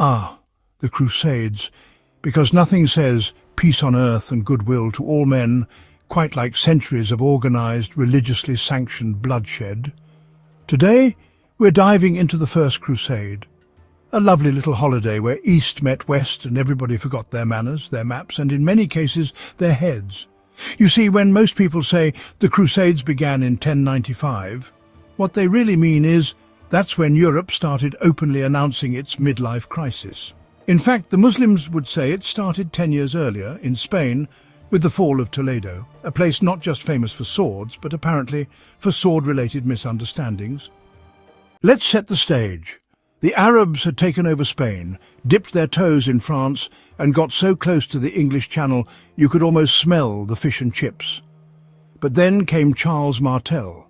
Ah, the Crusades, because nothing says peace on earth and goodwill to all men quite like centuries of organized, religiously sanctioned bloodshed. Today, we're diving into the First Crusade, a lovely little holiday where East met West and everybody forgot their manners, their maps, and in many cases, their heads. You see, when most people say the Crusades began in 1095, what they really mean is that's when Europe started openly announcing its midlife crisis. In fact, the Muslims would say it started 10 years earlier, in Spain, with the fall of Toledo, a place not just famous for swords, but apparently for sword-related misunderstandings. Let's set the stage. The Arabs had taken over Spain, dipped their toes in France, and got so close to the English Channel you could almost smell the fish and chips. But then came Charles Martel.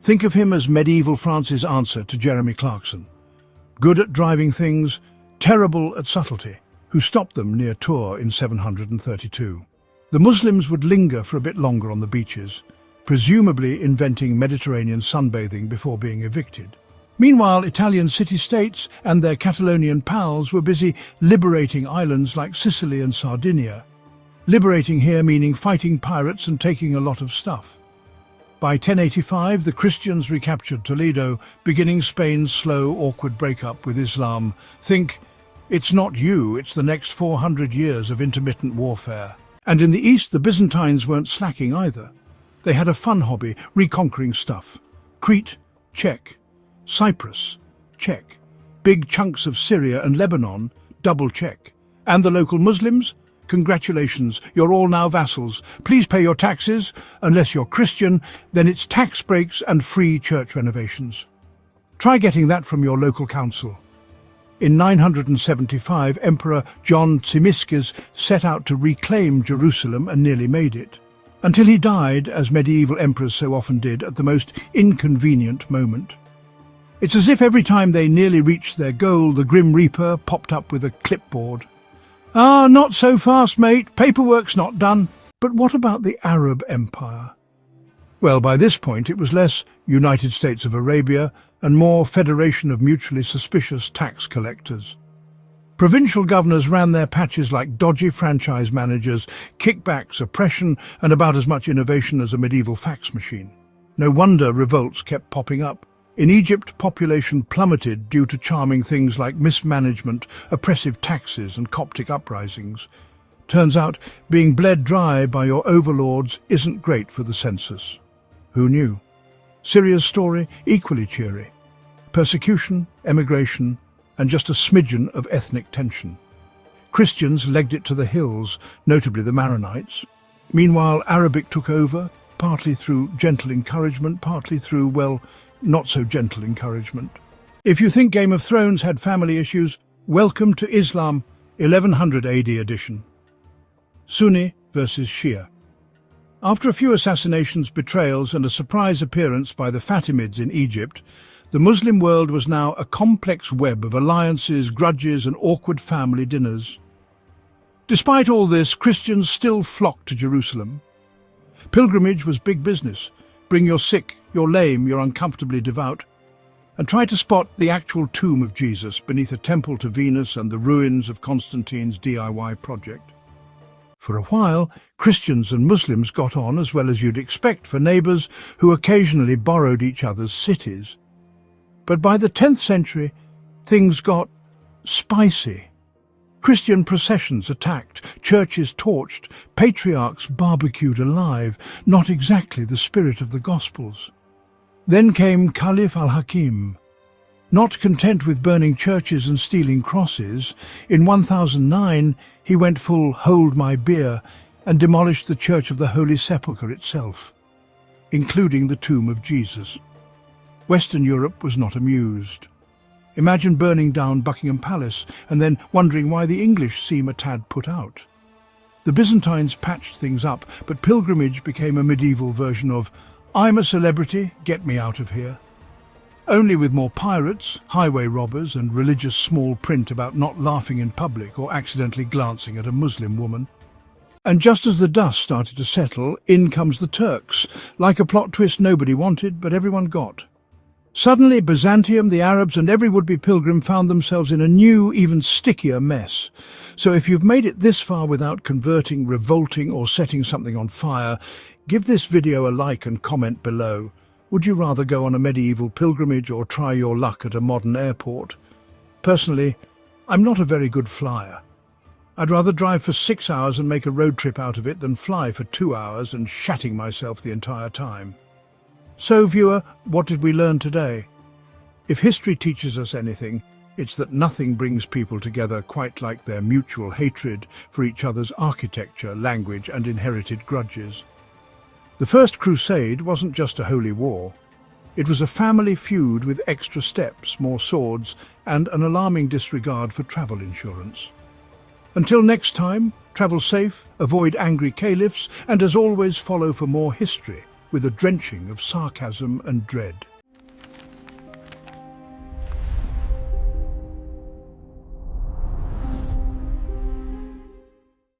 Think of him as medieval France's answer to Jeremy Clarkson. Good at driving things, terrible at subtlety, who stopped them near Tours in 732. The Muslims would linger for a bit longer on the beaches, presumably inventing Mediterranean sunbathing before being evicted. Meanwhile, Italian city-states and their Catalonian pals were busy liberating islands like Sicily and Sardinia. Liberating here meaning fighting pirates and taking a lot of stuff. By 1085, the Christians recaptured Toledo, beginning Spain's slow, awkward breakup with Islam. Think, it's not you, it's the next 400 years of intermittent warfare. And in the east, the Byzantines weren't slacking either. They had a fun hobby, reconquering stuff. Crete, check. Cyprus, check. Big chunks of Syria and Lebanon, double check. And the local Muslims? Congratulations, you're all now vassals. Please pay your taxes. Unless you're Christian, then it's tax breaks and free church renovations. Try getting that from your local council. In 975, Emperor John Tzimiskes set out to reclaim Jerusalem and nearly made it. Until he died, as medieval emperors so often did, at the most inconvenient moment. It's as if every time they nearly reached their goal, the Grim Reaper popped up with a clipboard. Ah, not so fast, mate. Paperwork's not done. But what about the Arab Empire? Well, by this point, it was less United States of Arabia and more Federation of Mutually Suspicious Tax Collectors. Provincial governors ran their patches like dodgy franchise managers, kickbacks, oppression, and about as much innovation as a medieval fax machine. No wonder revolts kept popping up. In Egypt, population plummeted due to charming things like mismanagement, oppressive taxes, and Coptic uprisings. Turns out, being bled dry by your overlords isn't great for the census. Who knew? Syria's story, equally cheery. Persecution, emigration, and just a smidgen of ethnic tension. Christians legged it to the hills, notably the Maronites. Meanwhile, Arabic took over, partly through gentle encouragement, partly through, well, not so gentle encouragement. If you think Game of Thrones had family issues, welcome to Islam, 1100 AD edition. Sunni versus Shia. After a few assassinations, betrayals, and a surprise appearance by the Fatimids in Egypt, the Muslim world was now a complex web of alliances, grudges, and awkward family dinners. Despite all this, Christians still flocked to Jerusalem. Pilgrimage was big business. Bring your sick, your lame, your uncomfortably devout, and try to spot the actual tomb of Jesus beneath a temple to Venus and the ruins of Constantine's DIY project. For a while, Christians and Muslims got on as well as you'd expect for neighbours who occasionally borrowed each other's cities. But by the 10th century, things got spicy. Christian processions attacked, churches torched, patriarchs barbecued alive, not exactly the spirit of the Gospels. Then came Caliph al-Hakim. Not content with burning churches and stealing crosses, in 1009 he went full hold my beer and demolished the Church of the Holy Sepulchre itself, including the tomb of Jesus. Western Europe was not amused. Imagine burning down Buckingham Palace and then wondering why the English seem a tad put out. The Byzantines patched things up, but pilgrimage became a medieval version of, I'm a celebrity, get me out of here. Only with more pirates, highway robbers, and religious small print about not laughing in public or accidentally glancing at a Muslim woman. And just as the dust started to settle, in comes the Turks, like a plot twist nobody wanted, but everyone got. Suddenly, Byzantium, the Arabs, and every would-be pilgrim found themselves in a new, even stickier mess. So if you've made it this far without converting, revolting, or setting something on fire, give this video a like and comment below. Would you rather go on a medieval pilgrimage or try your luck at a modern airport? Personally, I'm not a very good flyer. I'd rather drive for 6 hours and make a road trip out of it than fly for 2 hours and shatting myself the entire time. So, viewer, what did we learn today? If history teaches us anything, it's that nothing brings people together quite like their mutual hatred for each other's architecture, language, and inherited grudges. The First Crusade wasn't just a holy war. It was a family feud with extra steps, more swords, and an alarming disregard for travel insurance. Until next time, travel safe, avoid angry caliphs, and as always follow for more history with a drenching of sarcasm and dread.